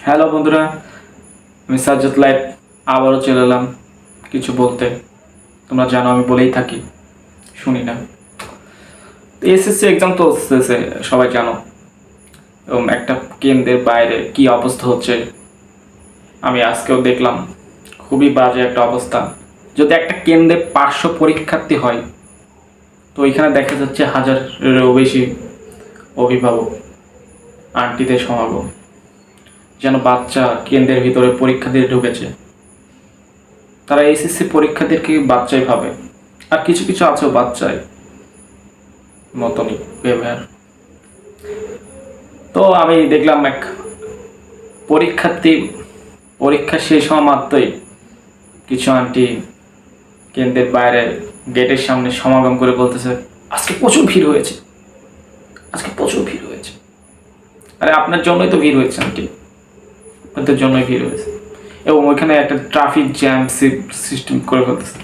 Hello বন্ধুরা, আমি Sajjad live আবারও চলে এলাম কিছু বলতে। তোমরা জানো আমি বলেই থাকি, শুনি না। এসএসসি এক্সাম তো হচ্ছে, সবাই জানো। এবং একটা কেন্দ্রের বাইরে কি অবস্থা হচ্ছে আমি আজকেও দেখলাম, খুবই বাজে একটা অবস্থা। যদি একটা কেন্দ্রে 500 পরীক্ষার্থী হয়, তো এখানে দেখা যাচ্ছে হাজারেরও বেশি অভিভাবক, আন্টিদের সমাগম, যেন বাচ্চা কেন্দ্রের ভিতরে পরীক্ষা দিয়ে ঢুকেছে। তারা এসএসসি পরীক্ষার্থীকে বাচ্চাই ভাবে, আর কিছু কিছু আছেও বাচ্চাই মতনই ব্যবহার। তো আমি দেখলাম এক পরীক্ষার্থী পরীক্ষা শেষ হওয়া মাত্রই কিছু আন্টি কেন্দ্রের বাইরে গেটের সামনে সমাগম করে বলতেছে, আজকে প্রচুর ভিড় হয়েছে, আজকে প্রচুর ভিড় হয়েছে। আরে আপনার জন্যই তো ভিড় হয়েছে আন্টি, আপনাদের জন্যই ভিড় হয়েছে। এবং ওইখানে একটা ট্রাফিক জ্যাম সিস্টেম করে ফেলতেছে।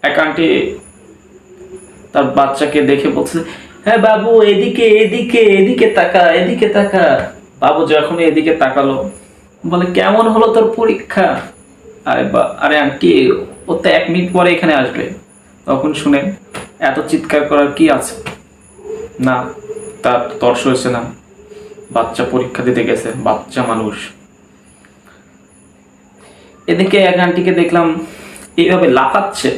এক আন্টি তার বাচ্চাকে দেখে বলছে, হ্যাঁ বাবু এদিকে এদিকে এদিকে তাকা, এদিকে তাকা। বাবু যখন এদিকে তাকালো, বলে কেমন হলো তোর পরীক্ষা? আরে আন্টি, ও তো 1 মিনিট পরে এখানে আসবে। তখন শুনেন, এত চিৎকার করার কি আছে? না, তার তর্স হয়েছে না, বাচ্চা পরীক্ষা দিতে গেছে, বাচ্চা মানুষ। এদিকে এক আন্টিকে দেখলাম এইভাবে লাফাচ্ছে,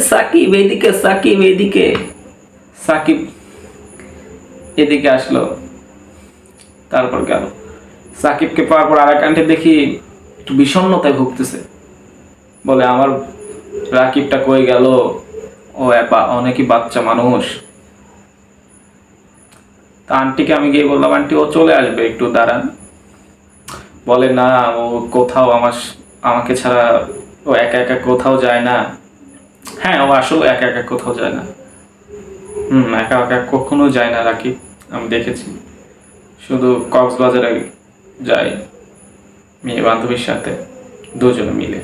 সাকিব এদিকে, সাকিব এদিকে। সাকিব এদিকে আসলো, তারপর গেল। সাকিবকে পাওয়ার পর আরেক আন্টি দেখি একটু বিষণ্ণতায় ভুগতেছে, বলে আমার রাকিবটা কই গেল, ও অনেকই বাচ্চা মানুষ। তা আন্টিকে আমি গিয়ে বললাম, আন্টি ও চলে আসবে, একটু দাঁড়ান। বলে না, ও কোথাও আমাকে ছাড়া ও একা একা কোথাও যায় না। হ্যাঁ, ও আসলে একা একা কোথাও যায় না। একা একা কখনো যায় না রাকিব, আমি দেখেছি। শুধু কক্সবাজারে যায় মেয়ে বান্ধবীর সাথে, দুজনে মিলে।